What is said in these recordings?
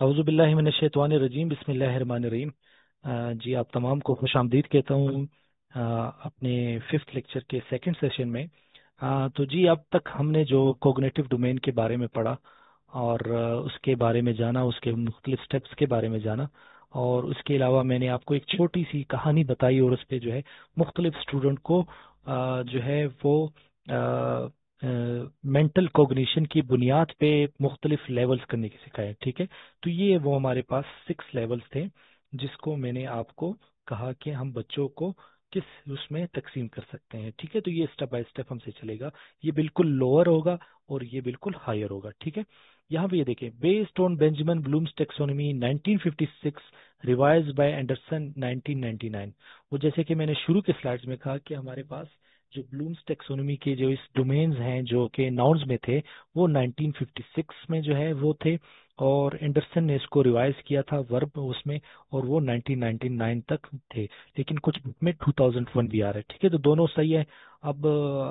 औज़ुबिल्लाहि मिनश्शैतानिर्रजीम बिस्मिल्लाहिर्रहमानिर्रहीम। जी आप तमाम को खुश आमदीद कहता हूँ अपने फिफ्थ लेक्चर के सेकंड सेशन में। तो जी अब तक हमने जो कोग्निटिव डोमेन के बारे में पढ़ा और उसके बारे में जाना, उसके मुख्तलिफ स्टेप्स के बारे में जाना, और उसके अलावा मैंने आपको एक छोटी सी कहानी बताई और उस पे जो है मुख्तलिफ स्टूडेंट को जो है वो मेंटल कॉग्निशन की बुनियाद पे मुख्तलिफ लेवल्स करने की सिखाया। ठीक है, तो ये वो हमारे पास 6 लेवल्स थे जिसको मैंने आपको कहा कि हम बच्चों को किस उसमें तकसीम कर सकते हैं। ठीक है, तो ये स्टेप बाय स्टेप हमसे चलेगा। ये बिल्कुल लोअर होगा और ये बिल्कुल हायर होगा। ठीक है, यहाँ पे ये देखें, based on Benjamin Bloom's taxonomy 1956 revised by Anderson 1999। वो जैसे कि मैंने शुरू के स्लाइड्स में कहा कि हमारे पास जो ब्लूम्स टेक्सोनॉमी के जो इस डोमेन्स हैं जो कि नाउन्स में थे वो 1956 में जो है वो थे, और एंडरसन ने इसको रिवाइज किया था वर्ब उसमें, और वो 1999 तक थे। लेकिन कुछ बुक में 2001 भी आ रहा है। ठीक है, तो दोनों सही है। अब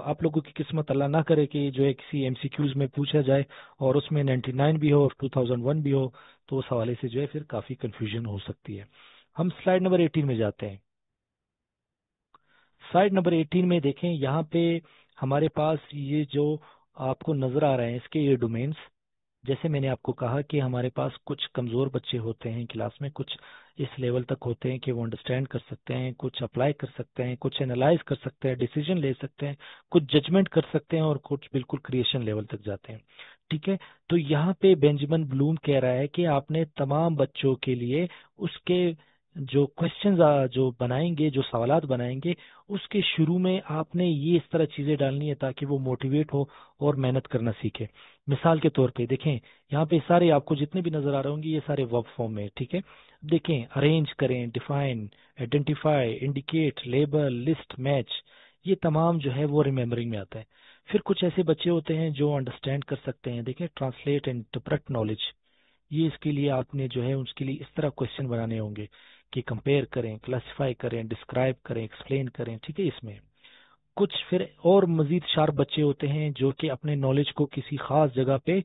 आप लोगों की किस्मत, अल्लाह ना करे कि जो है किसी एमसीक्यूज में पूछा जाए और उसमें 99 भी हो और 2001 भी हो, तो उस हवाले से जो है फिर काफी कंफ्यूजन हो सकती है। हम स्लाइड नंबर 18 में जाते हैं। स्लाइड नंबर 18 में देखें, यहाँ पे हमारे पास ये जो आपको नजर आ रहे हैं इसके ये डोमेन्स, जैसे मैंने आपको कहा कि हमारे पास कुछ कमजोर बच्चे होते हैं क्लास में, कुछ इस लेवल तक होते हैं कि वो अंडरस्टैंड कर सकते हैं, कुछ अप्लाई कर सकते हैं, कुछ एनालाइज कर सकते हैं, डिसीजन ले सकते हैं, कुछ जजमेंट कर सकते हैं, और कुछ बिल्कुल क्रिएशन लेवल तक जाते हैं। ठीक है, तो यहाँ पे बेंजामिन ब्लूम कह रहा है कि आपने तमाम बच्चों के लिए उसके जो क्वेश्चंस जो बनाएंगे, जो सवालात बनाएंगे, उसके शुरू में आपने ये इस तरह चीजें डालनी है ताकि वो मोटिवेट हो और मेहनत करना सीखे। मिसाल के तौर पे देखें, यहाँ पे सारे आपको जितने भी नजर आ रहे होंगे ये सारे वर्ब फॉर्म में। ठीक है, देखें, अरेंज करें, define, identify, indicate, label, list, match, ये तमाम जो है वो रिमेम्बरिंग में आता है। फिर कुछ ऐसे बच्चे होते हैं जो अंडरस्टैंड कर सकते हैं। देखें, ट्रांसलेट एंड इंटरप्रेट नॉलेज, ये इसके लिए आपने जो है उसके लिए इस तरह क्वेश्चन बनाने होंगे कि कंपेयर करें, क्लासिफाई करें, डिस्क्राइब करें, एक्सप्लेन करें। ठीक है, इसमें कुछ फिर और मजीद शार्प बच्चे होते हैं जो कि अपने नॉलेज को किसी खास जगह पे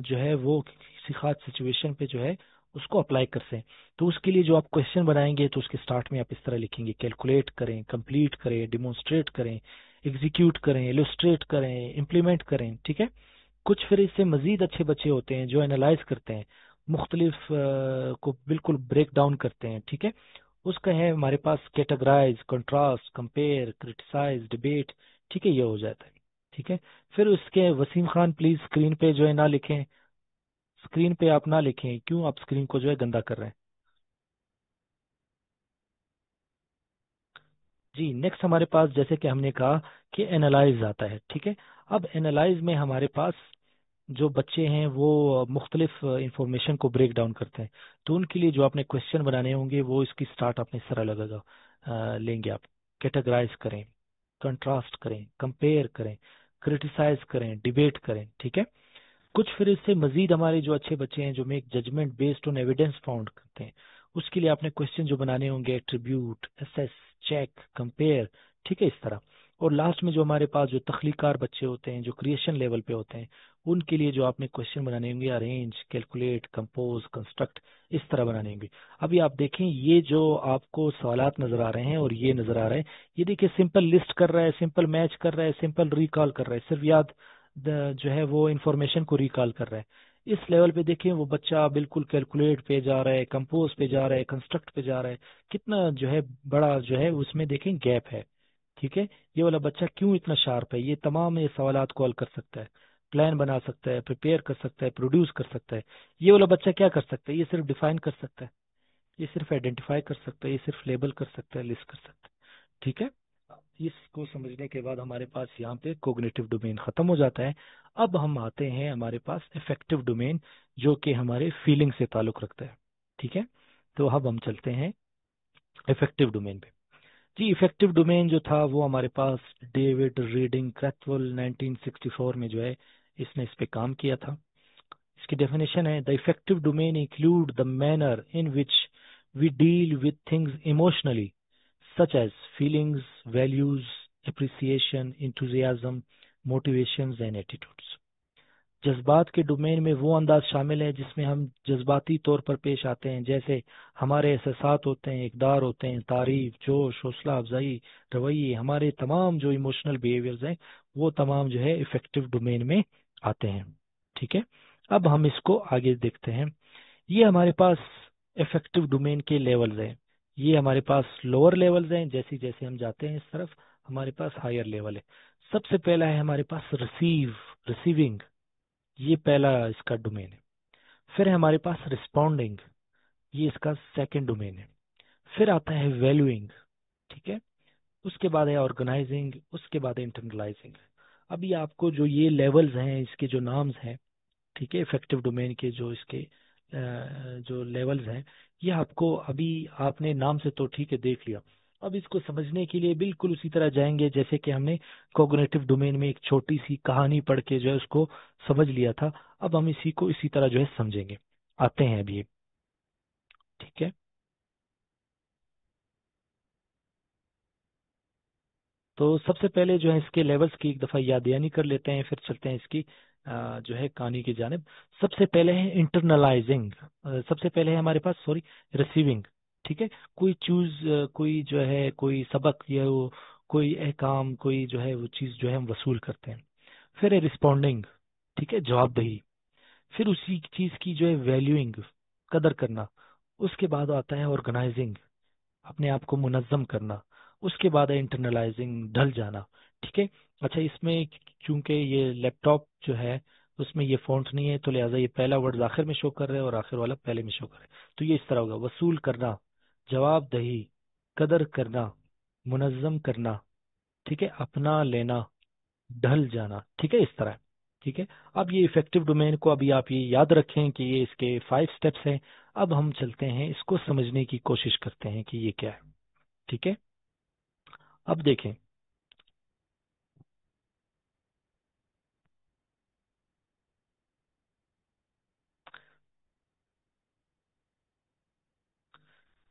जो है वो किसी खास सिचुएशन पे जो है उसको अप्लाई कर सकें। तो उसके लिए जो आप क्वेश्चन बनाएंगे तो उसके स्टार्ट में आप इस तरह लिखेंगे, कैलकुलेट करें, कंप्लीट करें, डिमोन्स्ट्रेट करें, एग्जीक्यूट करें, इलस्ट्रेट करें, इम्प्लीमेंट करें। ठीक है, कुछ फिर इससे मजीद अच्छे बच्चे होते हैं जो एनालाइज करते हैं, मुख्तलिफ को बिल्कुल ब्रेक डाउन करते हैं। ठीक है, उसका है हमारे पास categorize, contrast, compare, criticize, debate. ठीक है, ये हो जाता है। ठीक है, फिर उसके वसीम खान प्लीज स्क्रीन पे जो है ना लिखें, स्क्रीन पे आप ना लिखें, क्यों आप स्क्रीन को जो है गंदा कर रहे हैं। जी, नेक्स्ट हमारे पास जैसे कि हमने कहा कि एनालाइज आता है। ठीक है, अब एनालाइज में हमारे पास जो बच्चे हैं वो मुख्तलिफ इंफॉर्मेशन को ब्रेक डाउन करते हैं। तो उनके लिए जो आपने क्वेश्चन बनाने होंगे वो इसकी स्टार्ट आपने इस तरह लगेगा, लेंगे आप, कैटेगराइज करें, कंट्रास्ट करें, कंपेयर करें, क्रिटिसाइज करें, डिबेट करें। ठीक है, कुछ फिर इससे मजीद हमारे जो अच्छे बच्चे हैं जो make judgement based on evidence found करते हैं, उसके लिए आपने क्वेश्चन जो बनाने होंगे, एट्रीब्यूट, असेस, चेक, कंपेयर। ठीक है, इस तरह। और लास्ट में जो हमारे पास जो तख्लीकार बच्चे होते हैं जो क्रिएशन लेवल पे होते हैं, उनके लिए जो आपने क्वेश्चन बनाने होंगे, अरेंज, कैलकुलेट, कंपोज, कंस्ट्रक्ट, इस तरह बनाने होंगे। अभी आप देखें, ये जो आपको सवालात नजर आ रहे हैं और ये नजर आ रहा है, ये देखिए सिंपल लिस्ट कर रहा है, सिंपल मैच कर रहा है, सिंपल रिकॉल कर रहा है, सिर्फ याद जो है वो इंफॉर्मेशन को रिकॉल कर रहा है। इस लेवल पे देखें वो बच्चा बिल्कुल कैलकुलेट पे जा रहा है, कंपोज पे जा रहा है, कंस्ट्रक्ट पे जा रहा है, कितना जो है बड़ा जो है उसमें देखें गैप है। ठीक है, ये वाला बच्चा क्यों इतना शार्प है, ये तमाम ये सवालात को हल कर सकता है, प्लान बना सकता है, प्रिपेयर कर सकता है, प्रोड्यूस कर सकता है। ये वाला बच्चा क्या कर सकता है, ये सिर्फ डिफाइन कर सकता है, ये सिर्फ आइडेंटिफाई कर सकता है, ये सिर्फ लेबल कर सकता है, लिस्ट कर सकता है। ठीक है, इसको समझने के बाद हमारे पास यहाँ पे कोग्निटिव डोमेन खत्म हो जाता है। अब हम आते हैं हमारे पास इफेक्टिव डोमेन जो कि हमारे फीलिंग से ताल्लुक रखता है। ठीक है, तो अब हम चलते हैं इफेक्टिव डोमेन पे। जी, इफेक्टिव डोमेन जो था वो हमारे पास डेविड रीडिंग क्रैथवॉल 1964 में जो है इसने इस पे काम किया था। इसकी डेफिनेशन है, the effective domain include the manner in which we deal with things emotionally such as feelings, values, appreciation, enthusiasm, motivations and attitudes. जज्बात के डोमेन में वो अंदाज शामिल है जिसमें हम जज्बाती तौर पर पेश आते हैं, जैसे हमारे एहसासात होते हैं, इकदार होते हैं, तारीफ, जोश, हौसला अफजाई, रवैये, हमारे तमाम जो इमोशनल बिहेवियर्स हैं वो तमाम जो है इफेक्टिव डोमेन में आते हैं। ठीक है, अब हम इसको आगे देखते हैं। ये हमारे पास इफेक्टिव डोमेन के लेवल्स हैं। ये हमारे पास लोअर लेवल्स हैं, जैसे जैसे हम जाते हैं इस तरफ हमारे पास हायर लेवल है। सबसे पहला है हमारे पास रिसीविंग, ये पहला इसका डोमेन है। फिर है हमारे पास रिस्पॉन्डिंग, ये इसका सेकंड डोमेन है। फिर आता है वैल्यूइंग, ठीक है। उसके बाद है ऑर्गेनाइजिंग, उसके बाद है इंटरनलाइजिंग। अभी आपको जो ये लेवल्स हैं, इसके जो नाम्स हैं, ठीक है, इफेक्टिव डोमेन के जो इसके जो लेवल्स हैं, ये आपको अभी आपने नाम से तो ठीक है देख लिया। अब इसको समझने के लिए बिल्कुल उसी तरह जाएंगे जैसे कि हमने कॉग्निटिव डोमेन में एक छोटी सी कहानी पढ़ के जो है उसको समझ लिया था। अब हम इसी को इसी तरह जो है समझेंगे। आते हैं अभी, ठीक है। तो सबसे पहले जो है इसके लेवल्स की एक दफा याद दहानी कर लेते हैं, फिर चलते हैं इसकी जो है कहानी की जानिब। सबसे पहले है इंटरनलाइजिंग, सबसे पहले है हमारे पास सॉरी रिसीविंग, ठीक है। कोई चूज, कोई जो है कोई सबक या वो कोई अहकाम, कोई जो है वो चीज जो है हम वसूल करते हैं। फिर है रिस्पॉन्डिंग, ठीक है, जवाबदेही। फिर उसी चीज की जो है वैल्यूइंग, कदर करना। उसके बाद आता है ऑर्गेनाइजिंग, अपने आप को मुनज्जम करना। उसके बाद है इंटरनलाइजिंग, ढल जाना, ठीक है। अच्छा, इसमें चूंकि ये लैपटॉप जो है उसमें ये फॉन्ट नहीं है, तो लिहाजा ये पहला वर्ड आखिर में शो कर रहा है और आखिर वाला पहले में शो कर रहा है। तो ये इस तरह होगा, वसूल करना, जवाबदेही, कदर करना, मुनज्जम करना, ठीक है, अपना लेना, ढल जाना, ठीक है, इस तरह। ठीक है, अब ये इफेक्टिव डोमेन को अभी आप ये याद रखें कि ये इसके 5 स्टेप्स हैं। अब हम चलते हैं इसको समझने की कोशिश करते हैं कि ये क्या है। ठीक है, अब देखें।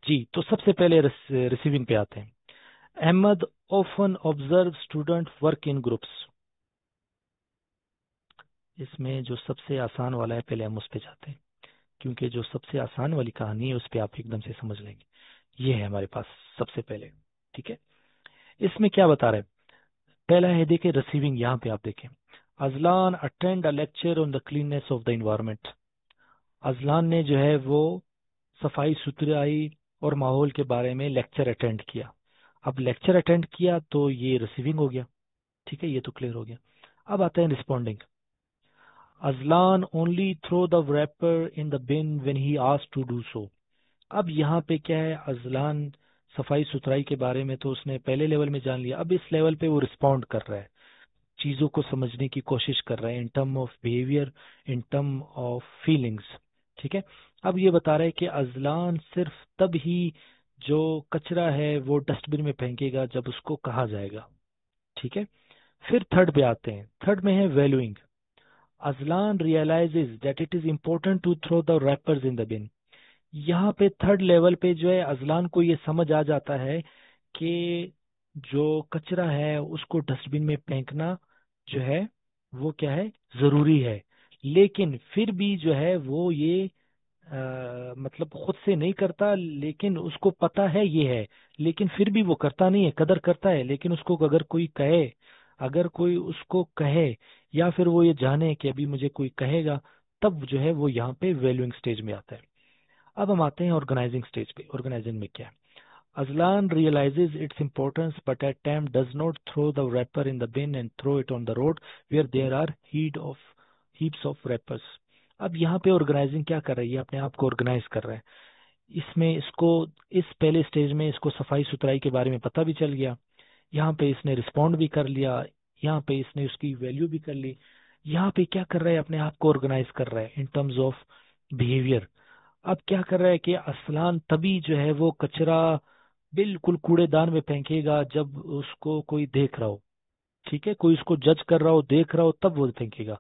जी, तो सबसे पहले रिसीविंग पे आते हैं। Ahmad often observe student work in groups. इसमें जो सबसे आसान वाला है पहले हम उस पे जाते हैं, क्योंकि जो सबसे आसान वाली कहानी है उस पे आप एकदम से समझ लेंगे। ये है हमारे पास सबसे पहले, ठीक है। इसमें क्या बता रहे हैं, पहला है देखें रिसीविंग, यहाँ पे आप देखें। Ajlan attend a lecture on the cleanness of the environment. Ajlan ने जो है वो सफाई सुथराई और माहौल के बारे में लेक्चर अटेंड किया। अब लेक्चर अटेंड किया तो ये रिसीविंग हो गया, ठीक है, ये तो क्लियर हो गया। अब आता है responding. Ajlan only throw the wrapper in the bin when he asked to do so. अब यहाँ पे क्या है, अजलान सफाई सुथराई के बारे में तो उसने पहले लेवल में जान लिया, अब इस लेवल पे वो रिस्पॉन्ड कर रहा है, चीजों को समझने की कोशिश कर रहा है in term of behaviour, in term of feelings, ठीक है। अब ये बता रहा है कि अजलान सिर्फ तब ही जो कचरा है वो डस्टबिन में फेंकेगा जब उसको कहा जाएगा, ठीक है। फिर थर्ड पे आते हैं, थर्ड में है valuing. Ajlan realizes that it is important to throw the wrappers in the bin. यहाँ पे थर्ड लेवल पे जो है अजलान को ये समझ आ जाता है कि जो कचरा है उसको डस्टबिन में फेंकना जो है वो क्या है, जरूरी है। लेकिन फिर भी जो है वो ये मतलब खुद से नहीं करता, लेकिन उसको पता है ये है, लेकिन फिर भी वो करता नहीं है, कदर करता है, लेकिन उसको अगर कोई कहे, अगर कोई उसको कहे या फिर वो ये जाने कि अभी मुझे कोई कहेगा, तब जो है वो यहाँ पे वैल्यूइंग स्टेज में आता है। अब हम आते हैं ऑर्गेनाइजिंग स्टेज पे। ऑर्गेनाइजिंग में क्या है, Aslan realizes its importance but at time does not throw the wrapper in the bin and throw it on the road where there are heaps of wrappers. अब यहाँ पे ऑर्गेनाइजिंग क्या कर रही है, अपने आप को ऑर्गेनाइज कर रहा है। इसमें इसको इस पहले स्टेज में इसको सफाई सुथराई के बारे में पता भी चल गया, यहाँ पे इसने रिस्पॉन्ड भी कर लिया, यहाँ पे इसने उसकी वैल्यू भी कर ली। यहाँ पे क्या कर रहा है, अपने आप को ऑर्गेनाइज कर रहा है इन टर्म्स ऑफ बिहेवियर। अब क्या कर रहा है कि असलान तभी जो है वो कचरा बिल्कुल कूड़ेदान में फेंकेगा जब उसको कोई देख रहा हो, ठीक है, कोई उसको जज कर रहा हो, देख रहा हो, तब वो फेंकेगा।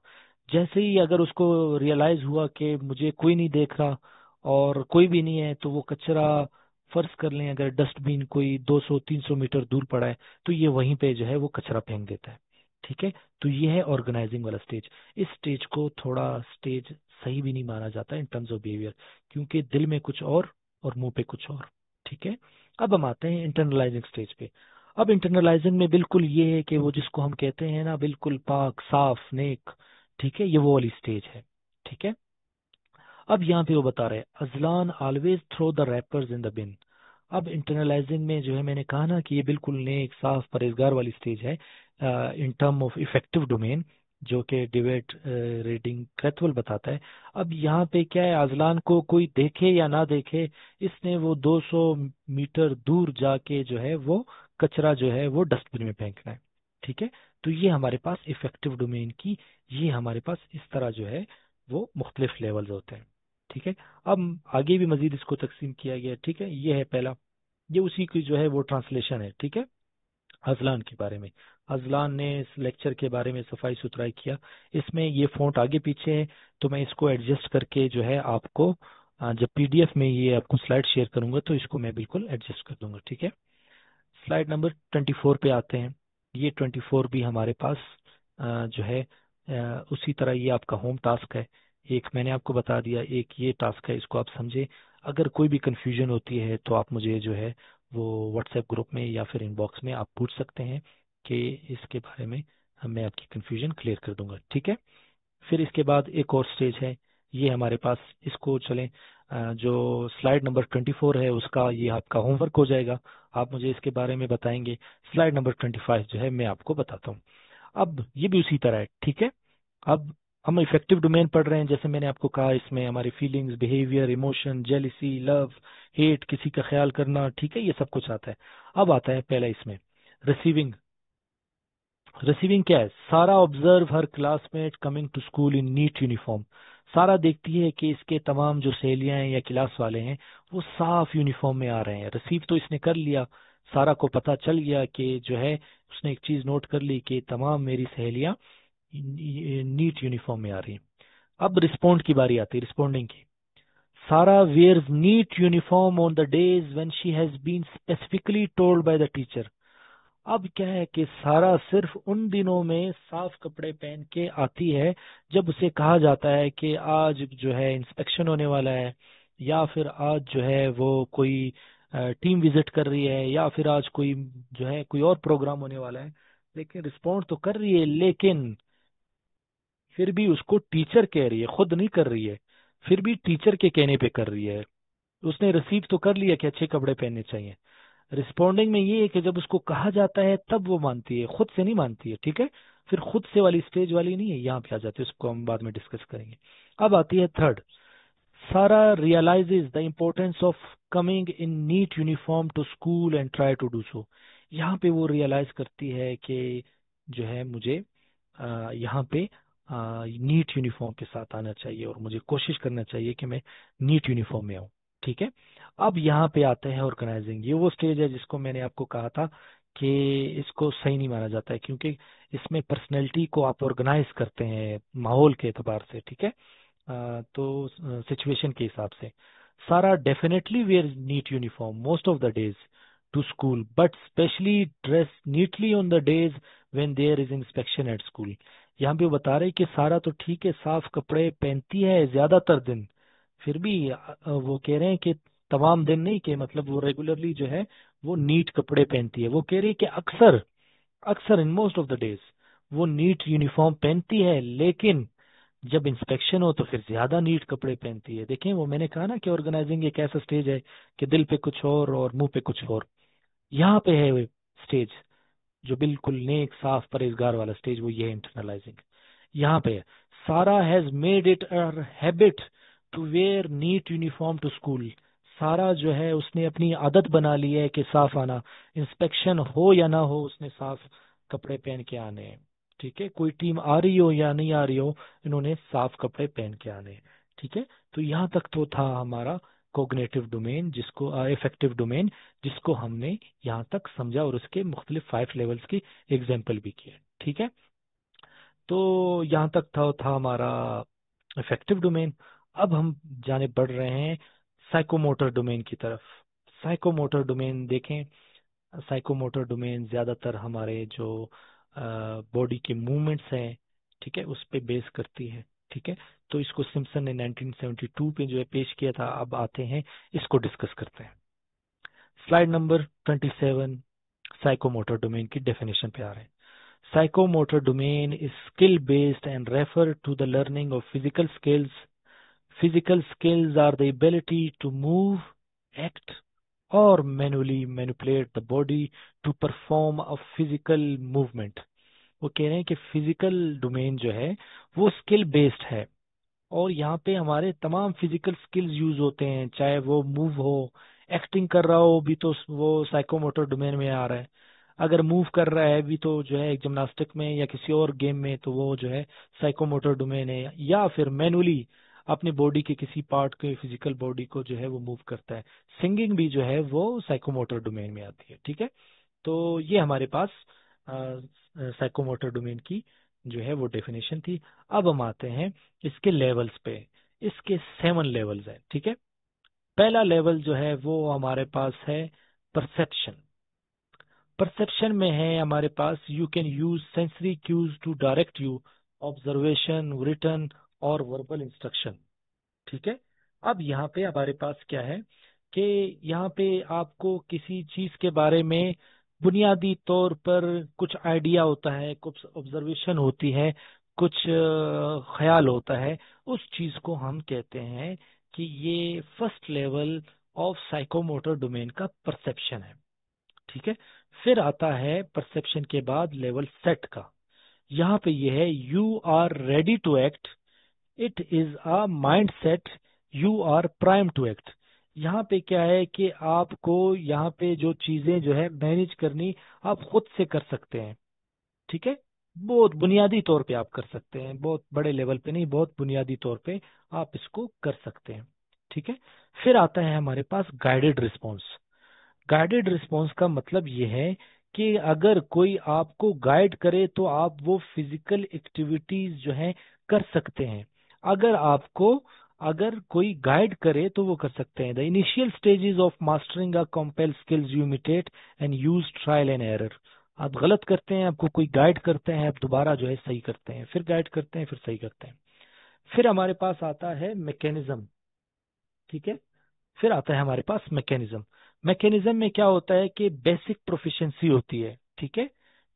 जैसे ही अगर उसको रियलाइज हुआ कि मुझे कोई नहीं देख रहा और कोई भी नहीं है, तो वो कचरा, फर्ज कर लें अगर डस्टबिन कोई 200-300 मीटर दूर पड़ा है, तो ये वहीं पे जो है वो कचरा फेंक देता है। ठीक है। तो ये है ऑर्गेनाइजिंग वाला स्टेज। इस स्टेज को थोड़ा स्टेज सही भी नहीं माना जाता इन टर्म्स ऑफ बिहेवियर, क्योंकि दिल में कुछ और मुंह पे कुछ और। ठीक है। अब हम आते हैं इंटरनलाइजिंग स्टेज पे। अब इंटरनलाइजिंग में बिल्कुल ये है कि वो जिसको हम कहते हैं ना बिल्कुल पाक साफ नेक, ठीक है, ये वो वाली स्टेज है। ठीक है। अब यहाँ पे वो बता रहे हैं Ajlan always throw the wrappers in the bin. अब इंटरनलाइजिंग में जो है मैंने कहा ना कि ये बिल्कुल नेक साफ परहेजगार वाली स्टेज है in term of affective domain, जो कि डेविड रीडिंग क्रैथवल बताता है। अब यहाँ पे क्या है, अजलान को कोई देखे या ना देखे, इसने वो 200 मीटर दूर जाके जो है वो कचरा जो है वो डस्टबिन में फेंकना है। ठीक है। तो ये हमारे पास इफेक्टिव डोमेन की, ये हमारे पास इस तरह जो है वो मुख्तलिफ लेवल्स होते हैं। ठीक है। अब आगे भी मजीद इसको तकसीम किया गया है। ठीक है। ये है पहला, ये उसी की जो है वो ट्रांसलेशन है। ठीक है। अजलान के बारे में, अजलान ने इस लेक्चर के बारे में सफाई सुथराई किया। इसमें ये फ़ॉन्ट आगे पीछे है, तो मैं इसको एडजस्ट करके जो है आपको जब पीडीएफ में ये आपको स्लाइड शेयर करूंगा तो इसको मैं बिल्कुल एडजस्ट कर दूंगा। ठीक है। स्लाइड नंबर 24 पे आते हैं। ये 24 भी हमारे पास जो है उसी तरह ये आपका होम टास्क है। एक मैंने आपको बता दिया, एक ये टास्क है, इसको आप समझे। अगर कोई भी कंफ्यूजन होती है तो आप मुझे जो है वो व्हाट्सएप ग्रुप में या फिर इनबॉक्स में आप पूछ सकते हैं कि इसके बारे में मैं आपकी कंफ्यूजन क्लियर कर दूंगा। ठीक है। फिर इसके बाद एक और स्टेज है, ये हमारे पास, इसको चलें जो स्लाइड नंबर 24 है उसका ये आपका होमवर्क हो जाएगा। आप मुझे इसके बारे में बताएंगे। स्लाइड नंबर 25 जो है मैं आपको बताता हूँ। अब ये भी उसी तरह है। ठीक है। अब हम इफेक्टिव डोमेन पढ़ रहे हैं, जैसे मैंने आपको कहा इसमें हमारी feelings, behaviour, emotion, jealousy, love, hate, किसी का ख्याल करना, ठीक है, ये सब कुछ आता है। अब आता है पहला इसमें रिसीविंग। रिसीविंग क्या है, Sara observe her classmate coming to school in neat uniform. Sara देखती है कि इसके तमाम जो सहेलियां हैं या क्लास वाले हैं वो साफ यूनिफॉर्म में आ रहे हैं। रिसीव तो इसने कर लिया, सारा को पता चल गया कि जो है उसने एक चीज नोट कर ली कि तमाम मेरी सहेलियां नीट यूनिफॉर्म में आ रही हैं। अब रिस्पोंड की बारी आती है, रिस्पोंडिंग की। सारा wears neat uniform on the days when she has been specifically told by the teacher। अब क्या है कि सारा सिर्फ उन दिनों में साफ कपड़े पहन के आती है जब उसे कहा जाता है कि आज जो है इंस्पेक्शन होने वाला है, या फिर आज जो है वो कोई टीम विजिट कर रही है, या फिर आज कोई जो है कोई और प्रोग्राम होने वाला है। लेकिन रिस्पॉन्ड तो कर रही है, लेकिन फिर भी उसको टीचर कह रही है, खुद नहीं कर रही है, फिर भी टीचर के कहने पे कर रही है। उसने रिसीव तो कर लिया कि अच्छे कपड़े पहनने चाहिए। रिस्पोंडिंग में ये है कि जब उसको कहा जाता है तब वो मानती है, खुद से नहीं मानती है। ठीक है। फिर खुद से वाली स्टेज वाली नहीं है, यहाँ पे आ जाती है, उसको हम बाद में डिस्कस करेंगे। अब आती है third. Sara realizes the importance of coming in neat uniform to school and try to do so. यहाँ पे वो रियलाइज करती है कि जो है मुझे यहाँ पे नीट यूनिफॉर्म के साथ आना चाहिए और मुझे कोशिश करना चाहिए कि मैं नीट यूनिफॉर्म में आऊँ। ठीक है। अब यहाँ पे आते हैं ऑर्गेनाइजिंग। ये वो स्टेज है जिसको मैंने आपको कहा था कि इसको सही नहीं माना जाता है, क्योंकि इसमें पर्सनैलिटी को आप ऑर्गेनाइज करते हैं माहौल के एतबार से। ठीक है। तो सिचुएशन के हिसाब से Sara definitely wear neat uniform most of the days to school, but specially dress neatly on the days when there is inspection at school. यहाँ पे वो बता रहे कि सारा तो ठीक है साफ कपड़े पहनती है ज्यादातर दिन, फिर भी वो कह रहे हैं कि तमाम दिन नहीं, कि मतलब वो रेगुलरली जो है वो नीट कपड़े पहनती है। वो कह रही है कि अक्सर अक्सर in most of the days वो नीट यूनिफॉर्म पहनती है, लेकिन जब इंस्पेक्शन हो तो फिर ज्यादा नीट कपड़े पहनती है। देखें वो मैंने कहा ना कि ऑर्गेनाइजिंग एक ऐसा स्टेज है कि दिल पे कुछ और मुंह पे कुछ और। यहाँ पे है स्टेज जो बिल्कुल नेक साफ परहेजगार वाला स्टेज, वो ये है इंटरनलाइजिंग। यहाँ पे Sara has made it a habit to wear neat uniform to school. Sara जो है उसने अपनी आदत बना ली है कि साफ आना, इंस्पेक्शन हो या ना हो उसने साफ कपड़े पहन के आने हैं। ठीक है। कोई टीम आ रही हो या नहीं आ रही हो, इन्होंने साफ कपड़े पहन के आने हैं। ठीक है। तो यहाँ तक तो था हमारा कोग्निटिव डोमेन, जिसको इफेक्टिव डोमेन, जिसको हमने यहाँ तक समझा और उसके मुख्तलिफ 5 लेवल्स की एग्जाम्पल भी किए। ठीक है। तो यहाँ तक था हमारा इफेक्टिव डोमेन। अब हम जाने बढ़ रहे हैं साइकोमोटर डोमेन की तरफ। साइकोमोटर डोमेन देखें। साइकोमोटर डोमेन ज्यादातर हमारे जो बॉडी के मूवमेंट्स हैं, ठीक है, उस पे बेस करती है। ठीक है, तो इसको सिम्पसन ने 1972 पे जो है पेश किया था। अब आते हैं, इसको डिस्कस करते हैं। स्लाइड नंबर 27, साइकोमोटर डोमेन की डेफिनेशन पे आ रहे हैं। Psychomotor domain is skill based and refer to the learning of physical skills. Physical skills are the ability to move, act, or manually manipulate the body to perform a physical movement. वो कह रहे हैं कि physical domain जो है वो skill based है, और यहाँ पे हमारे तमाम फिजिकल स्किल्स यूज होते हैं, चाहे वो मूव हो, एक्टिंग कर रहा हो भी तो वो साइकोमोटर डोमेन में आ रहा है। अगर मूव कर रहा है भी तो जो है जिम्नास्टिक में या किसी और गेम में, तो वो जो है साइकोमोटर डोमेन है। या फिर मैनुअली अपनी बॉडी के किसी पार्ट के, फिजिकल बॉडी को जो है वो मूव करता है। सिंगिंग भी जो है वो साइकोमोटर डोमेन में आती है। ठीक है, तो ये हमारे पास साइकोमोटर डोमेन की जो है वो डेफिनेशन थी। अब हम आते हैं इसके लेवल्स पे। इसके 7 लेवल्स हैं। ठीक है, पहला लेवल जो है वो हमारे पास है परसेप्शन। परसेप्शन में है हमारे पास, you can use sensory cues to direct you, observation, written और वर्बल इंस्ट्रक्शन। ठीक है, अब यहाँ पे हमारे पास क्या है कि यहाँ पे आपको किसी चीज के बारे में बुनियादी तौर पर कुछ आइडिया होता है, कुछ ऑब्जर्वेशन होती है, कुछ ख्याल होता है। उस चीज को हम कहते हैं कि ये first level of psychomotor domain का परसेप्शन है। ठीक है, फिर आता है परसेप्शन के बाद लेवल सेट का। यहाँ पे ये है, you are ready to act, it is a mindset, you are prime to act. यहाँ पे क्या है कि आपको यहाँ पे जो चीजें जो है मैनेज करनी आप खुद से कर सकते हैं। ठीक है, बहुत बुनियादी तौर पे आप कर सकते हैं, बहुत बड़े लेवल पे नहीं, बहुत बुनियादी तौर पे आप इसको कर सकते हैं। ठीक है, फिर आता है हमारे पास गाइडेड रिस्पॉन्स। गाइडेड रिस्पॉन्स का मतलब ये है कि अगर कोई आपको गाइड करे तो आप वो फिजिकल एक्टिविटीज जो है कर सकते हैं। अगर आपको अगर कोई गाइड करे तो वो कर सकते हैं। The initial stages of mastering a compel skills you imitate and use trial and error. आप गलत करते हैं, आपको कोई गाइड करते हैं, आप दोबारा जो है सही करते हैं, फिर गाइड करते हैं, फिर सही करते हैं। फिर हमारे पास आता है मैकेनिज्म। ठीक है, फिर आता है हमारे पास मैकेनिज्म। मैकेनिज्म में क्या होता है कि बेसिक प्रोफिशिएंसी होती है। ठीक है,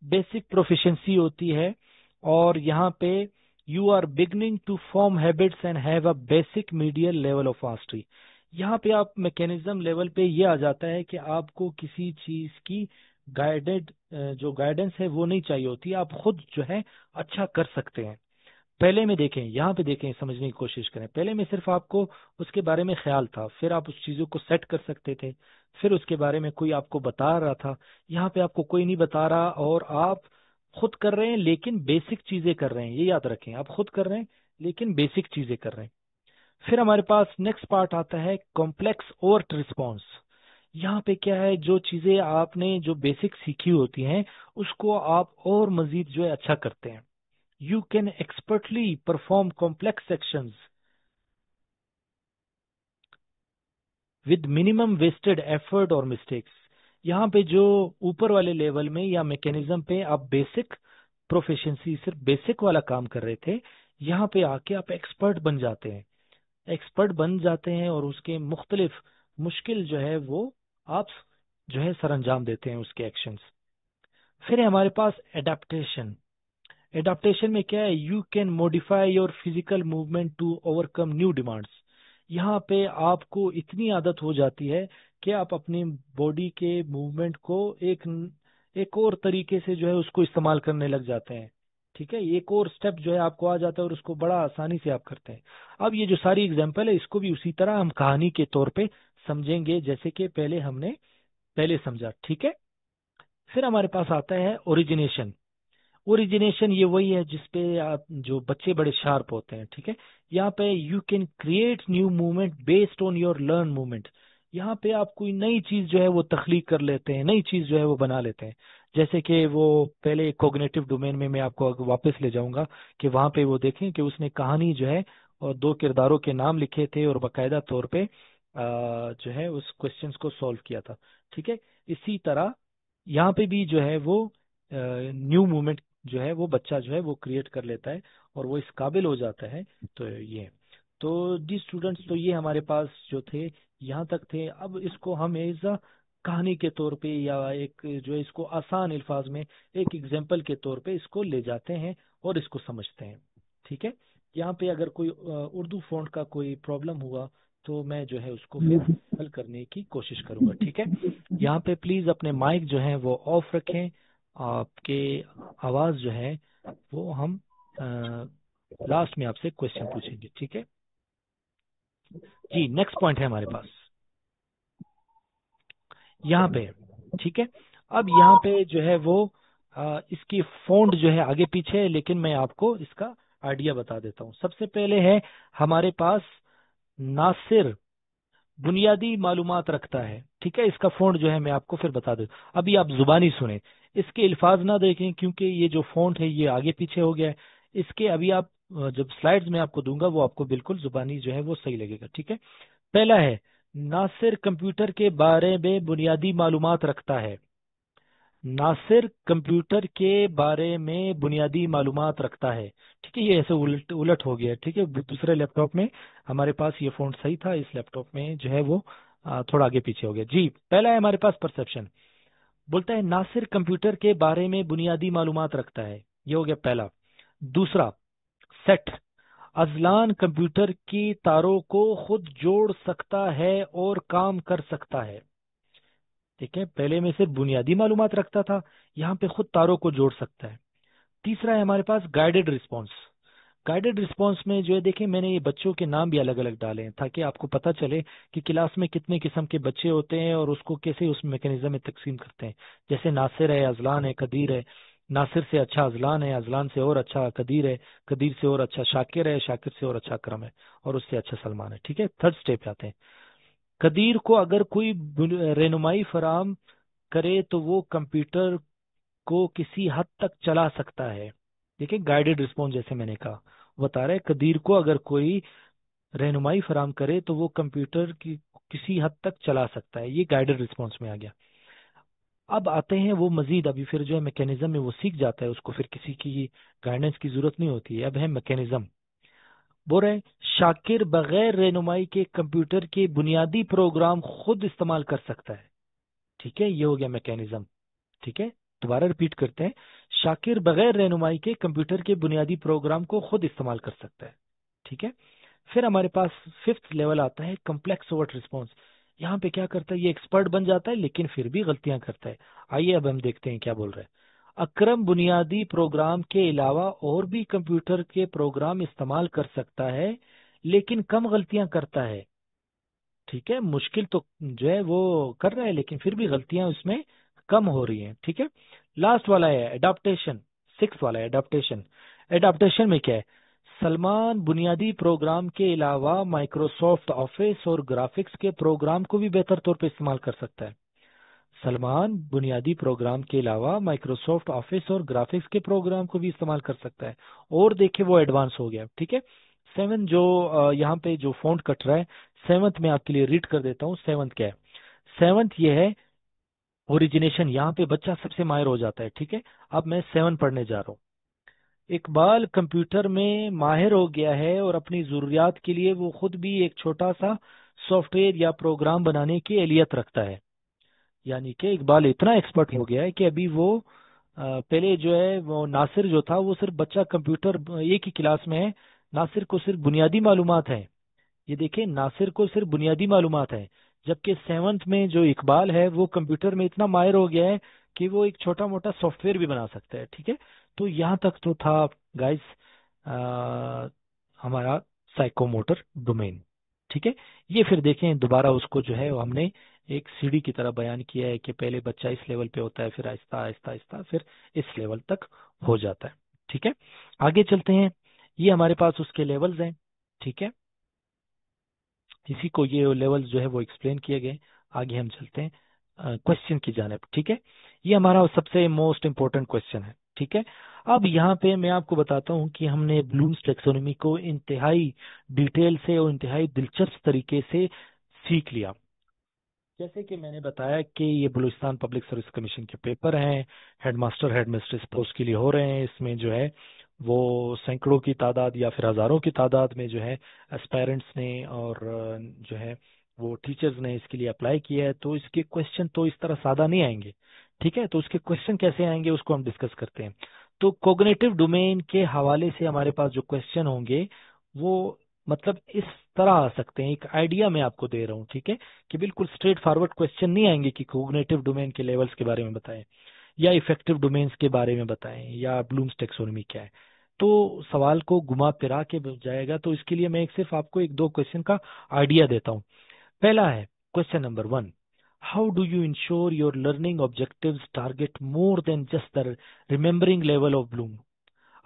बेसिक प्रोफिशिएंसी होती है, और यहाँ पे you are beginning to form habits and have a basic medial level of mastery. यहाँ पे आप मैकेनिज्म लेवल पे ये आ जाता है कि आपको किसी चीज की गाइडेड जो गाइडेंस है वो नहीं चाहिए होती, आप खुद जो है अच्छा कर सकते हैं। पहले में देखें, यहाँ पे देखें, समझने की कोशिश करें। पहले में सिर्फ आपको उसके बारे में ख्याल था, फिर आप उस चीजों को सेट कर सकते थे, फिर उसके बारे में कोई आपको बता रहा था। यहाँ पे आपको कोई नहीं बता रहा, और आप खुद कर रहे हैं, लेकिन बेसिक चीजें कर रहे हैं। ये याद रखें, आप खुद कर रहे हैं लेकिन बेसिक चीजें कर रहे हैं। फिर हमारे पास नेक्स्ट पार्ट आता है कॉम्प्लेक्स ओवर्ट रिस्पॉन्स। यहाँ पे क्या है, जो चीजें आपने जो बेसिक सीखी होती हैं उसको आप और मजीद जो है अच्छा करते हैं। You can expertly perform complex actions with minimum wasted effort or mistakes. यहाँ पे जो ऊपर वाले लेवल में या मैकेनिज्म पे आप बेसिक प्रोफिशिएंसी, सिर्फ बेसिक वाला काम कर रहे थे, यहाँ पे आके आप एक्सपर्ट बन जाते हैं। एक्सपर्ट बन जाते हैं और उसके मुख्तलिफ मुश्किल जो है वो आप जो है सरअंजाम देते हैं उसके एक्शंस। फिर है हमारे पास एडाप्टेशन। एडाप्टेशन में क्या है, you can modify your physical movement to overcome new demands. यहाँ पे आपको इतनी आदत हो जाती है कि आप अपनी बॉडी के मूवमेंट को एक और तरीके से जो है उसको इस्तेमाल करने लग जाते हैं। ठीक है, एक और स्टेप जो है आपको आ जाता है और उसको बड़ा आसानी से आप करते हैं। अब ये जो सारी एग्जांपल है, इसको भी उसी तरह हम कहानी के तौर पे समझेंगे जैसे कि पहले हमने पहले समझा। ठीक है, फिर हमारे पास आता है ओरिजिनेशन। ओरिजिनेशन ये वही है जिसपे आप, जो बच्चे बड़े शार्प होते हैं। ठीक है, यहाँ पे you can create new movement based on your learn movement. यहाँ पे आप कोई नई चीज जो है वो तख्लीक कर लेते हैं, नई चीज जो है वो बना लेते हैं। जैसे कि वो पहले कॉग्निटिव डोमेन में मैं आपको वापस ले जाऊंगा कि वहां पे वो देखें कि उसने कहानी जो है और 2 किरदारों के नाम लिखे थे और बाकायदा तौर पे जो है उस क्वेश्चंस को सॉल्व किया था। ठीक है, इसी तरह यहाँ पे भी जो है वो न्यू मूवमेंट जो है वो बच्चा जो है वो क्रिएट कर लेता है और वो इस काबिल हो जाता है। तो ये, तो दी स्टूडेंट्स, तो ये हमारे पास जो थे यहाँ तक थे। अब इसको हम एज अ कहानी के तौर पे या एक जो है इसको आसान अल्फाज में एक एग्जाम्पल के तौर पे इसको ले जाते हैं और इसको समझते हैं। ठीक है। यहाँ पे अगर कोई उर्दू फ़ॉन्ट का कोई प्रॉब्लम हुआ तो मैं जो है उसको फिर हल करने की कोशिश करूंगा। ठीक है। यहाँ पे प्लीज अपने माइक जो है वो ऑफ रखें। आपके आवाज जो है वो हम लास्ट में आपसे क्वेश्चन पूछेंगे। ठीक है जी। नेक्स्ट पॉइंट है हमारे पास यहाँ पे। ठीक है। अब यहाँ पे जो है वो इसकी फ़ॉन्ट जो है आगे पीछे है, लेकिन मैं आपको इसका आइडिया बता देता हूँ। सबसे पहले है हमारे पास नासिर बुनियादी मालूमात रखता है। ठीक है। इसका फ़ॉन्ट जो है मैं आपको फिर बता दूँ। अभी आप जुबानी सुने, इसके अल्फाज ना देखें क्योंकि ये जो फ़ॉन्ट है ये आगे पीछे हो गया है। इसके अभी आप जब स्लाइड्स में आपको दूंगा वो आपको बिल्कुल जुबानी जो है वो सही लगेगा। ठीक है। पहला है नासिर कंप्यूटर के बारे में बुनियादी मालूमात रखता है। नासिर कंप्यूटर के बारे में बुनियादी मालूमात रखता है। ठीक है। ये ऐसे उलट उलट हो गया। ठीक है। दूसरे लैपटॉप में हमारे पास ये फ़ॉन्ट सही था, इस लैपटॉप में जो है वो थोड़ा आगे पीछे हो गया जी। पहला है हमारे पास परसेप्शन, बोलता है नासिर कंप्यूटर के बारे में बुनियादी मालूमात रखता है। ये हो गया पहला। दूसरा, सेट, अजलान कंप्यूटर की तारों को खुद जोड़ सकता है और काम कर सकता है। ठीक है। पहले में से बुनियादी मालूमात रखता था, यहाँ पे खुद तारों को जोड़ सकता है। तीसरा है हमारे पास गाइडेड रिस्पॉन्स। गाइडेड रिस्पॉन्स में जो है देखिए मैंने ये बच्चों के नाम भी अलग अलग डाले हैं ताकि आपको पता चले कि क्लास में कितने किस्म के बच्चे होते हैं और उसको कैसे उस मैकेनिज्म में तकसीम करते हैं। जैसे नासिर है, अजलान है, कदीर है। नासिर से अच्छा अजलान है, अजलान से और अच्छा कदीर है, कदीर से और अच्छा शाकिर है, शाकिर से और अच्छा अकरम है, और उससे अच्छा सलमान है। ठीक है। थर्ड स्टेप पे आते हैं। कदीर को अगर कोई रहनुमाई फराम करे तो वो कंप्यूटर को किसी हद तक चला सकता है। देखिए गाइडेड रिस्पॉन्स जैसे मैंने कहा, वो बता रहा है कदीर को अगर कोई रहनुमाई फराम करे तो वो कंप्यूटर की किसी हद तक चला सकता है। ये गाइडेड रिस्पॉन्स में आ गया। अब आते हैं वो मजीद, अभी फिर जो है मैकेनिज्म में वो सीख जाता है, उसको फिर किसी की गाइडेंस की जरूरत नहीं होती है। अब है मैकेनिज्म। बोल रहे हैं शाकिर बगैर रहनुमाई के कंप्यूटर के बुनियादी प्रोग्राम खुद इस्तेमाल कर सकता है। ठीक है। ये हो गया मैकेनिज्म। ठीक है। दोबारा रिपीट करते हैं। शाकिर बगैर रहनुमाई के कंप्यूटर के बुनियादी प्रोग्राम को खुद इस्तेमाल कर सकता है। ठीक है। फिर हमारे पास फिफ्थ लेवल आता है कॉम्प्लेक्स ओवर्ट रिस्पॉन्स। यहाँ पे क्या करता है, ये एक्सपर्ट बन जाता है लेकिन फिर भी गलतियां करता है। आइए अब हम देखते हैं क्या बोल रहे हैं। अकरम बुनियादी प्रोग्राम के अलावा और भी कंप्यूटर के प्रोग्राम इस्तेमाल कर सकता है लेकिन कम गलतियां करता है। ठीक है। मुश्किल तो जो है वो कर रहा है लेकिन फिर भी गलतियां उसमें कम हो रही हैं। ठीक है। लास्ट वाला है एडाप्टेशन। सिक्स वाला है एडाप्टेशन। एडाप्टेशन में क्या है, सलमान बुनियादी प्रोग्राम के अलावा माइक्रोसॉफ्ट ऑफिस और ग्राफिक्स के प्रोग्राम को भी बेहतर तौर पे इस्तेमाल कर सकता है। सलमान बुनियादी प्रोग्राम के अलावा माइक्रोसॉफ्ट ऑफिस और ग्राफिक्स के प्रोग्राम को भी इस्तेमाल कर सकता है। और देखिए वो एडवांस हो गया। ठीक है। सेवन जो यहाँ पे जो फॉन्ट कट रहा है, सेवंथ में आपके लिए रीड कर देता हूँ। सेवंथ क्या है, सेवंथ ये है ओरिजिनेशन। यहाँ पे बच्चा सबसे माहिर हो जाता है। ठीक है। अब मैं सेवन पढ़ने जा रहा हूँ। इकबाल कंप्यूटर में माहिर हो गया है और अपनी जरूरियात के लिए वो खुद भी एक छोटा सा सॉफ्टवेयर या प्रोग्राम बनाने की एलियत रखता है। यानी कि इकबाल इतना एक्सपर्ट हो गया है कि अभी वो पहले जो है वो नासिर जो था वो सिर्फ बच्चा कंप्यूटर एक ही क्लास में है, नासिर को सिर्फ बुनियादी मालूमात है। ये देखिए नासिर को सिर्फ बुनियादी मालूमात है, जबकि सेवन्थ में जो इकबाल है वो कंप्यूटर में इतना माहिर हो गया है कि वो एक छोटा मोटा सॉफ्टवेयर भी बना सकता है। ठीक है। तो यहाँ तक तो था गाइस हमारा साइकोमोटर डोमेन। ठीक है। ये फिर देखें दोबारा उसको जो है वो हमने एक सीढ़ी की तरह बयान किया है कि पहले बच्चा इस लेवल पे होता है, फिर आहिस्ता आहिस्ता आहिस्ता फिर इस लेवल तक हो जाता है। ठीक है। आगे चलते हैं। ये हमारे पास उसके लेवल्स हैं। ठीक है। इसी को ये लेवल्स जो है वो एक्सप्लेन किए गए। आगे हम चलते हैं क्वेश्चन की जानिब। ठीक है। ये हमारा सबसे मोस्ट इम्पोर्टेंट क्वेश्चन है। ठीक है। अब यहाँ पे मैं आपको बताता हूँ कि हमने ब्लूम्स टैक्सोनॉमी को इंतहाई डिटेल से और इंतहाई दिलचस्प तरीके से सीख लिया। जैसे कि मैंने बताया कि ये बलूचिस्तान पब्लिक सर्विस कमीशन के पेपर हैं, हेडमास्टर हेडमिस्ट्रेस पोस्ट के लिए हो रहे हैं। इसमें जो है वो सैकड़ों की तादाद या फिर हजारों की तादाद में जो है एस्पायरेंट्स ने और जो है वो टीचर्स ने इसके लिए अप्लाई किया है। तो इसके क्वेश्चन तो इस तरह सादा नहीं आएंगे, ठीक है। तो उसके क्वेश्चन कैसे आएंगे उसको हम डिस्कस करते हैं। तो कोग्निटिव डोमेन के हवाले से हमारे पास जो क्वेश्चन होंगे वो मतलब इस तरह आ सकते हैं, एक आइडिया मैं आपको दे रहा हूँ, ठीक है, कि बिल्कुल स्ट्रेट फॉरवर्ड क्वेश्चन नहीं आएंगे कि कोग्निटिव डोमेन के लेवल्स के बारे में बताएं या इफेक्टिव डोमेन्स के बारे में बताएं या ब्लूम्स टेक्सोनोमी क्या है। तो सवाल को घुमा फिरा के जाएगा। तो इसके लिए मैं एक सिर्फ आपको एक दो क्वेश्चन का आइडिया देता हूँ। पहला है question number 1, how do you ensure your learning objectives target more than just the remembering level of Bloom.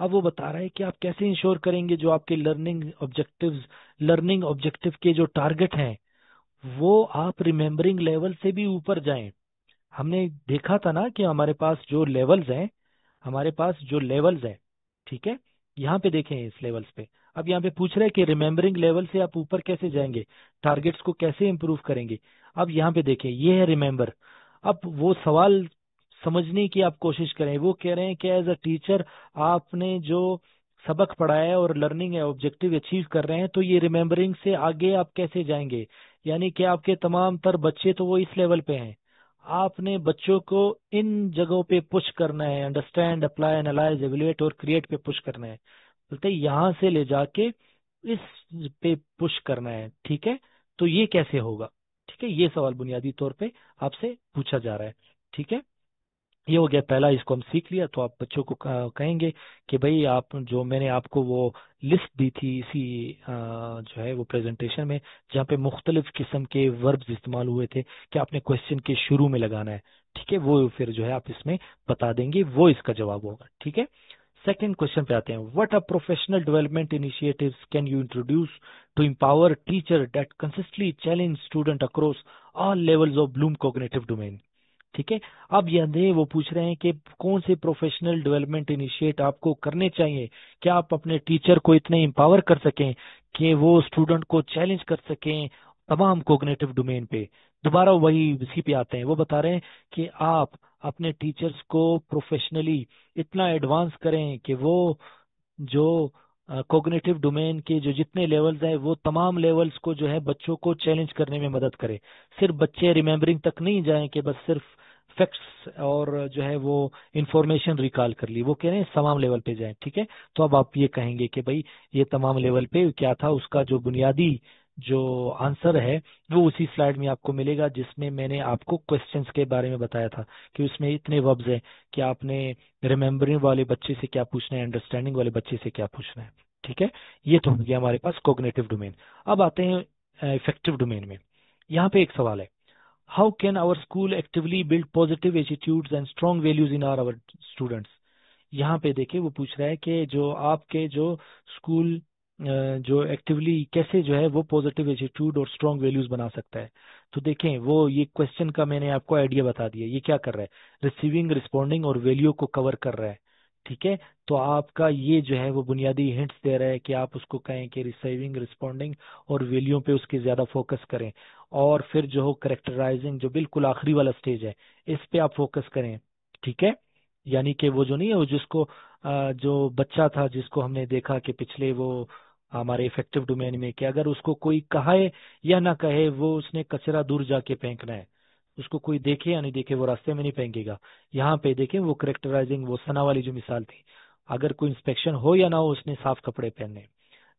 अब वो बता रहा है कि आप कैसे इंश्योर करेंगे जो आपके लर्निंग ऑब्जेक्टिव के जो टारगेट हैं वो आप रिमेम्बरिंग लेवल से भी ऊपर जाएं। हमने देखा था ना कि हमारे पास जो लेवल्स हैं, ठीक है, यहाँ पे देखें इस लेवल्स पे। अब यहाँ पे पूछ रहे हैं कि रिमेम्बरिंग लेवल से आप ऊपर कैसे जाएंगे, टारगेट्स को कैसे इंप्रूव करेंगे। अब यहाँ पे देखें ये है रिमेम्बर। अब वो सवाल समझने की आप कोशिश करें। वो कह रहे हैं कि एज अ टीचर आपने जो सबक पढ़ाया है और लर्निंग ऑब्जेक्टिव अचीव कर रहे हैं तो ये रिमेम्बरिंग से आगे आप कैसे जाएंगे। यानी कि आपके तमाम तर बच्चे तो वो इस लेवल पे हैं, आपने बच्चों को इन जगहों पे पुश करना है, अंडरस्टैंड अप्लाई एनालाइज एवेल्युएट और क्रिएट पे पुश करना है। बोलते यहाँ से ले जाके इस पे पुश करना है, ठीक है। तो ये कैसे होगा, ठीक है, ये सवाल बुनियादी तौर पे आपसे पूछा जा रहा है, ठीक है। ये हो गया पहला, इसको हम सीख लिया। तो आप बच्चों को कहेंगे कि भाई आप जो मैंने आपको वो लिस्ट दी थी इसी जो है वो प्रेजेंटेशन में, जहाँ पे मुख्तलिफ किस्म के वर्ब्स इस्तेमाल हुए थे कि आपने क्वेश्चन के शुरू में लगाना है, ठीक है, वो फिर जो है आप इसमें बता देंगे, वो इसका जवाब होगा, ठीक है। सेकेंड क्वेश्चन पे आते हैं, what are professional development initiatives can you introduce to empower teacher that consistently challenge student across all levels of Bloom cognitive domain, ठीक है। अब यदि वो पूछ रहे हैं कि कौन से प्रोफेशनल डेवलपमेंट इनिशिएट आपको करने चाहिए, क्या आप अपने टीचर को इतने एम्पावर कर सकें कि वो स्टूडेंट को चैलेंज कर सकें तमाम कोग्निटिव डोमेन पे। दोबारा वही इसी पे आते हैं, वो बता रहे हैं कि आप अपने टीचर्स को प्रोफेशनली इतना एडवांस करें कि वो जो कोग्निटिव डोमेन के जो जितने लेवल्स हैं वो तमाम लेवल्स को जो है बच्चों को चैलेंज करने में मदद करे। सिर्फ बच्चे रिमेम्बरिंग तक नहीं जाएं कि बस सिर्फ फैक्ट्स और जो है वो इंफॉर्मेशन रिकॉल कर ली, वो कह रहे हैं तमाम लेवल पे जाएं, ठीक है। तो अब आप ये कहेंगे कि भाई ये तमाम लेवल पे क्या था, उसका जो बुनियादी जो आंसर है वो उसी स्लाइड में आपको मिलेगा जिसमें मैंने आपको क्वेश्चंस के बारे में बताया था कि उसमें इतने वर्ब्स हैं कि आपने रिमेम्बरिंग वाले बच्चे से क्या पूछना है, अंडरस्टैंडिंग वाले बच्चे से क्या पूछना है, ठीक है। ये तो हो गया हमारे पास कोग्निटिव डोमेन। अब आते हैं इफेक्टिव डोमेन में। यहाँ पे एक सवाल है, how can our school actively build positive attitudes and strong values in our students. यहाँ पे देखिए वो पूछ रहा है कि जो आपके जो स्कूल जो एक्टिवली कैसे जो है वो पॉजिटिव एटीट्यूड और स्ट्रॉन्ग वैल्यूज बना सकता है। तो देखें वो ये क्वेश्चन का मैंने आपको आइडिया बता दिया, ये क्या कर रहा है, रिसीविंग रिस्पॉन्डिंग और वैल्यू को कवर कर रहा है, ठीक है। तो आपका ये जो है वो बुनियादी हिंट्स दे रहा है कि आप उसको कहें कि रिसीविंग रिस्पॉन्डिंग और वैल्यू पे उसके ज्यादा फोकस करें। और फिर जो हो करेक्टराइजिंग जो बिल्कुल आखिरी वाला स्टेज है इस पे आप फोकस करें, ठीक है। यानी कि वो जो नहीं है वो जिसको जो बच्चा था जिसको हमने देखा कि पिछले वो हमारे इफेक्टिव डोमेन में कि अगर उसको कोई कहे या ना कहे वो उसने कचरा दूर जाके फेंकना है, उसको कोई देखे या नहीं देखे वो रास्ते में नहीं फेंकेगा। यहाँ पे देखें वो करेक्टराइजिंग वो सना वाली जो मिसाल थी, अगर कोई इंस्पेक्शन हो या ना हो उसने साफ कपड़े पहनने।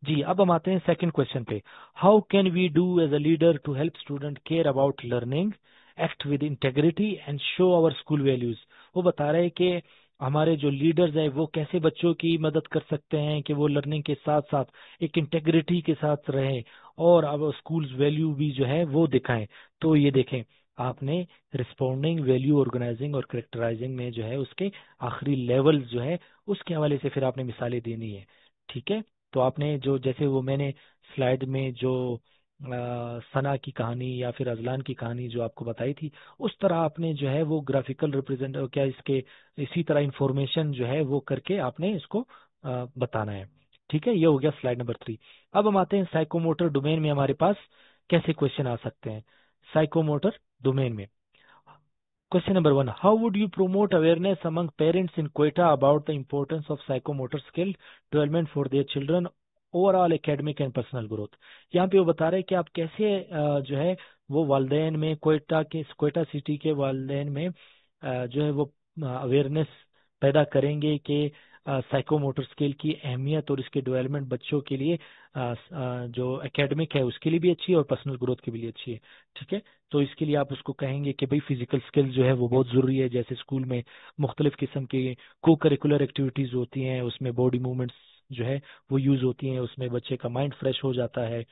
जी अब हम आते हैं सेकंड क्वेश्चन पे, how can we do as a leader to help student care about learning, act with integrity and show our school values. वो बता रहे हैं कि हमारे जो लीडर्स हैं वो कैसे बच्चों की मदद कर सकते हैं कि वो लर्निंग के साथ साथ एक इंटेग्रिटी के साथ रहें और अब स्कूल वैल्यू भी जो है वो दिखाएं। तो ये देखें आपने रिस्पोंडिंग वैल्यू ऑर्गेनाइजिंग और करेक्टराइजिंग में जो है उसके आखिरी लेवल्स जो है उसके हवाले से फिर आपने मिसालें देनी है, ठीक है। तो आपने जो जैसे वो मैंने स्लाइड में जो सना की कहानी या फिर अजलान की कहानी जो आपको बताई थी उस तरह आपने जो है वो ग्राफिकल रिप्रेजेंट क्या इसके इसी तरह इंफॉर्मेशन जो है वो करके आपने इसको बताना है, ठीक है। ये हो गया स्लाइड नंबर 3। अब हम आते हैं साइकोमोटर डोमेन में हमारे पास कैसे क्वेश्चन आ सकते हैं। साइकोमोटर डोमेन में। Question number one: How would you promote awareness among parents in Quetta about the importance of psychomotor skill development for their children, overall academic and personal growth? यहाँ पे वो बता रहे हैं कि आप कैसे जो है वो वालदेन में, क्वेटा सिटी के वालदेन में जो है वो अवेयरनेस पैदा करेंगे कि साइकोमोटर स्किल की अहमियत और इसके डेवलपमेंट बच्चों के लिए जो एकेडमिक है उसके लिए भी अच्छी है और पर्सनल ग्रोथ के लिए अच्छी है। ठीक है, तो इसके लिए आप उसको कहेंगे कि भाई फिजिकल स्किल्स जो है वो बहुत ज़रूरी है। जैसे स्कूल में मुख्तलिफ किस्म की को करिकुलर एक्टिविटीज़ होती हैं, उसमें बॉडी मूवमेंट्स जो है वो यूज़ होती हैं, उसमें बच्चे का माइंड फ्रेश हो जाता है।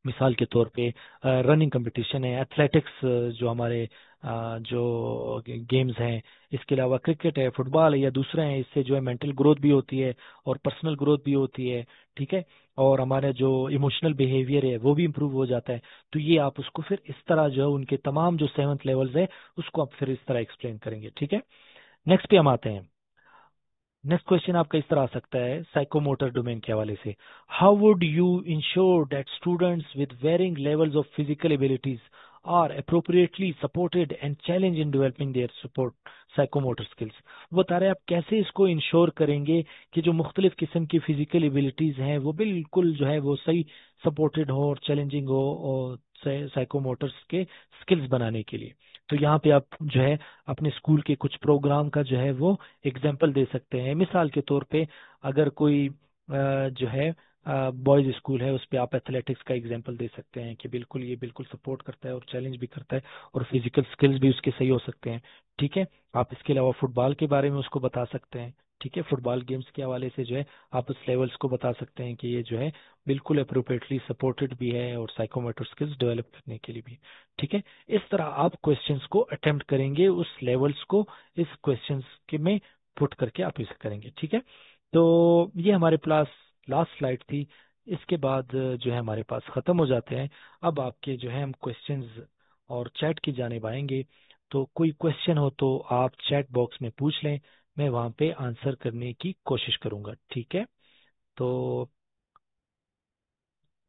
मिसाल के तौर पे रनिंग कंपटीशन है, एथलेटिक्स जो हमारे जो गेम्स हैं, इसके अलावा क्रिकेट है, फुटबॉल है या दूसरे हैं, इससे जो है मेंटल ग्रोथ भी होती है और पर्सनल ग्रोथ भी होती है। ठीक है, और हमारा जो इमोशनल बिहेवियर है वो भी इम्प्रूव हो जाता है। तो ये आप उसको फिर इस तरह जो है उनके तमाम जो 7th लेवल्स है उसको आप फिर इस तरह एक्सप्लेन करेंगे। ठीक है, नेक्स्ट पे हम आते हैं। नेक्स्ट क्वेश्चन आपका इस तरह आ सकता है साइकोमोटर डोमेन के हवाले से। How would you ensure that students with varying levels of physical abilities are appropriately supported and challenge in developing their support psychomotor skills? वो बता रहे हैं आप कैसे इसको इंश्योर करेंगे कि जो मुख्तलिफ किस्म की फिजिकल एबिलिटीज हैं वो बिल्कुल जो है वो सही सपोर्टेड हो और चैलेंजिंग हो और साइकोमोटर्स के स्किल्स बनाने के लिए। तो यहाँ पे आप जो है अपने स्कूल के कुछ प्रोग्राम का जो है वो एग्जाम्पल दे सकते हैं। मिसाल के तौर पे अगर कोई जो है बॉयज स्कूल है उस पे आप एथलेटिक्स का एग्जाम्पल दे सकते हैं कि बिल्कुल ये बिल्कुल सपोर्ट करता है और चैलेंज भी करता है और फिजिकल स्किल्स भी उसके सही हो सकते हैं। ठीक है, आप इसके अलावा फुटबॉल के बारे में उसको बता सकते हैं। ठीक है, फुटबॉल गेम्स के हवाले से जो है आप उस लेवल्स को बता सकते हैं कि ये जो है बिल्कुल अप्रोप्रिएटली सपोर्टेड भी है और साइकोमोटर स्किल्स डेवलप करने के लिए भी। ठीक है, इस तरह आप क्वेश्चंस को अटेम्प्ट करेंगे, उस लेवल्स को इस क्वेश्चंस के में पुट करके आप इसे करेंगे। ठीक है, तो ये हमारे पास लास्ट स्लाइड थी। इसके बाद जो है हमारे पास खत्म हो जाते हैं। अब आपके जो है हम क्वेश्चंस और चैट की जानिब आएंगे। तो कोई क्वेश्चन हो तो आप चैट बॉक्स में पूछ लें, मैं वहां पे आंसर करने की कोशिश करूंगा। ठीक है, तो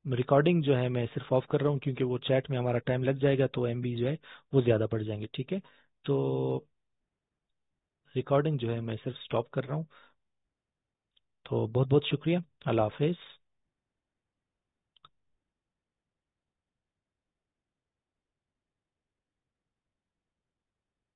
रिकॉर्डिंग जो है मैं सिर्फ ऑफ कर रहा हूँ क्योंकि वो चैट में हमारा टाइम लग जाएगा तो एमबी जो है वो ज़्यादा बढ़ जाएंगे। ठीक है, तो रिकॉर्डिंग जो है मैं सिर्फ स्टॉप कर रहा हूँ। तो बहुत बहुत शुक्रिया, अल्लाह हाफिज़।